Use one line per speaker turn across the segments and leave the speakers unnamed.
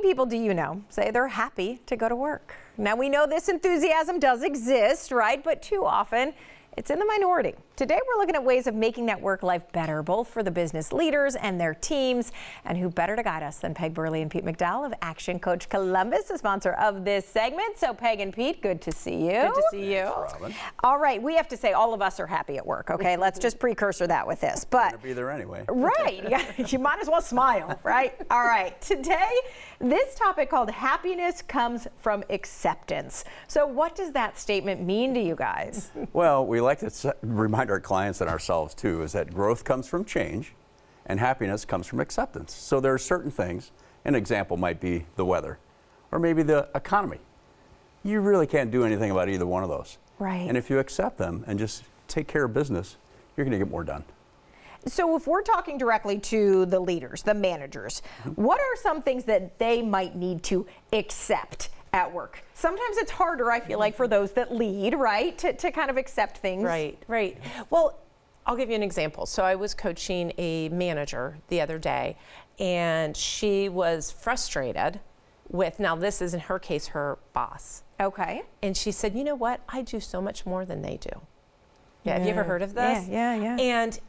people do you know say they're happy to go to work? Now, we know this enthusiasm does exist, right? But too often, it's in the minority. Today, we're looking at ways of making that work life better, both for the business leaders and their teams. And who better to guide us than Peg Buehrle and Pete McDowell of ActionCOACH Columbus, the sponsor of this segment. So, Peg and Pete, good to see you.
Good to see you.
Robyn.
All right, we have to say all of us are happy at work, okay? Let's just precursor that with this. But
Better be there anyway.
right, you might as well smile, right? All right, today, this topic called happiness comes from acceptance. So what does that statement mean to you guys?
Well, we like to remind our clients and ourselves too, is that growth comes from change and happiness comes from acceptance. So there are certain things, an example might be the weather or maybe the economy. You really can't do anything about either one of those.
Right.
And if you accept them and just take care of business, you're going to get more done.
So if we're talking directly to the leaders, the managers, what are some things that they might need to accept at work? Sometimes it's harder, I feel like, for those that lead, right, to kind of accept things.
Right. Well, I'll give you an example. So I was coaching a manager the other day, and she was frustrated with, now this is in her case, her boss.
Okay.
And she said, you know what? I do so much more than they do. Yeah. Have you ever heard of this?
Yeah.
And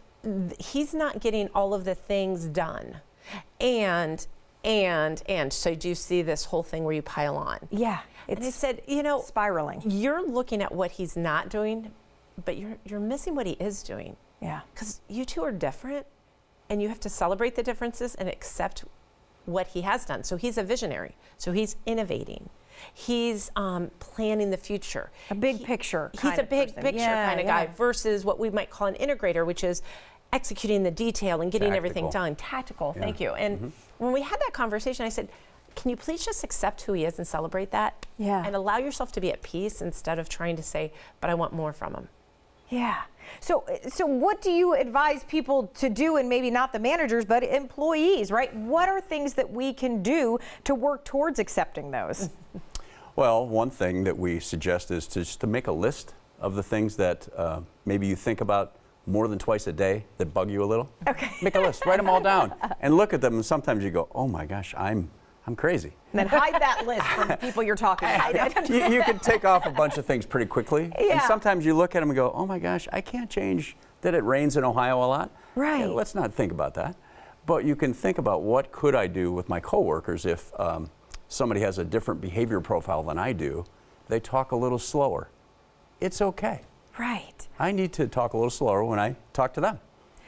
he's not getting all of the things done. And so do you see this whole thing where you pile on?
Yeah.
And I said, you know,
spiraling.
You're looking at what he's not doing, but you're missing what he is doing.
Yeah.
Because you two are different, and you have to celebrate the differences and accept what he has done. So he's a visionary. So he's innovating. He's planning the future.
A big picture kind
He's a
of
big
person.
picture kind of guy versus what we might call an integrator, which is executing the detail and getting everything done. Tactical, thank you. And when we had that conversation, I said, can you please just accept who he is and celebrate that?
Yeah.
And allow yourself to be at peace instead of trying to say, but I want more from him.
Yeah. So what do you advise people to do, and maybe not the managers, but employees, right? What are things that we can do to work towards accepting those?
Well, one thing that we suggest is just to make a list of the things that maybe you think about more than twice a day that bug you a little.
Okay.
Make a list, write them all down, and look at them, and sometimes you go, oh my gosh, I'm crazy.
And then hide that list from the people you're talking about.
You can take off a bunch of things pretty quickly.
Yeah.
And sometimes you look at them and go, oh my gosh, I can't change that it rains in Ohio a lot.
Right.
Yeah, let's not think about that. But you can think about what could I do with my coworkers if somebody has a different behavior profile than I do. They talk a little slower. It's okay.
Right.
I need to talk a little slower when I talk to them.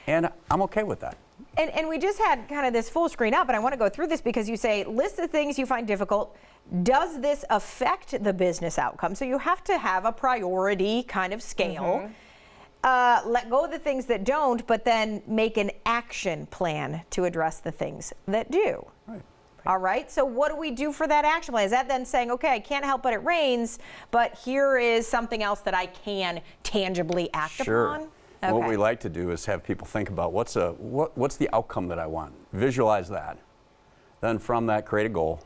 And I'm okay with that.
And we just had kind of this full screen up, and I want to go through this because you say, list the things you find difficult. Does this affect the business outcome? So you have to have a priority kind of scale. Let go of the things that don't, but then make an action plan to address the things that do.
Right.
All right, so what do we do for that action plan? Is that then saying, okay, I can't help but it rains, but here is something else that I can tangibly act upon? Okay.
What we like to do is have people think about what's the outcome that I want. Visualize that. Then from that, create a goal,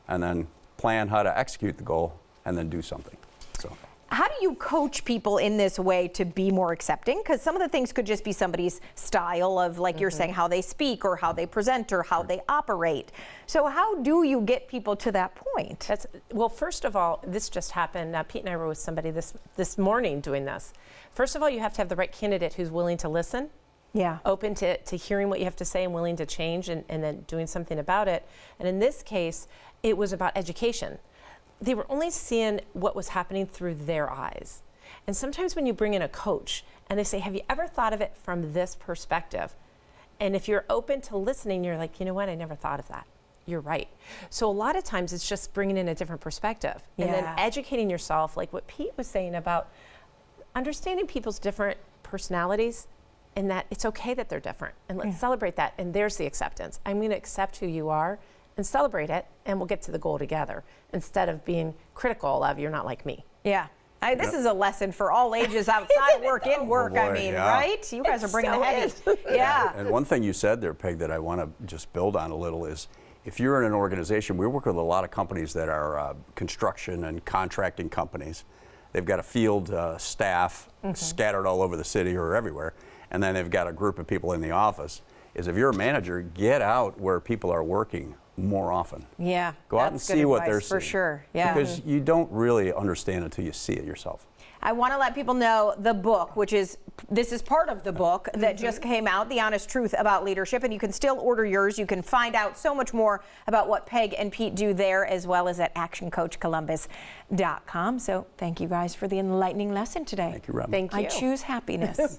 and then plan how to execute the goal, and then do something. So.
How do you coach people in this way to be more accepting? Because some of the things could just be somebody's style of, like you're saying, how they speak or how they present or how they operate. So how do you get people to that point?
Well, first of all, this just happened. Pete and I were with somebody this morning doing this. First of all, you have to have the right candidate who's willing to listen.
Yeah.
Open to hearing what you have to say and willing to change and then doing something about it. And in this case, it was about education. They were only seeing what was happening through their eyes. And sometimes when you bring in a coach and they say, have you ever thought of it from this perspective? And if you're open to listening, you're like, you know what, I never thought of that. You're right. So a lot of times it's just bringing in a different perspective.
Yeah.
And then educating yourself, like what Pete was saying about understanding people's different personalities and that it's okay that they're different. And let's celebrate that. And there's the acceptance. I'm going to accept who you are and celebrate it, and we'll get to the goal together instead of being critical of you're not like me.
Yeah. This is a lesson for all ages outside work, in work,
Oh boy,
I mean,
yeah.
right? You guys are bringing the heavy.
Yeah. And one thing you said there, Peg, that I want to just build on a little is if you're in an organization, we work with a lot of companies that are construction and contracting companies. They've got a field staff scattered all over the city or everywhere, and then they've got a group of people in the office. Is if you're a manager, get out where people are working more often.
Yeah.
Go out and
that's good
see what they're
advice, for
seeing.
sure. Yeah.
Because you don't really understand until you see it yourself.
I want to let people know the book, this is part of the book that just came out, The Honest Truth About Leadership, and you can still order yours. You can find out so much more about what Peg and Pete do there, as well as at ActionCOACHColumbus.com. So thank you guys for the enlightening lesson today.
Thank you, Robyn.
Thank you.
I choose happiness.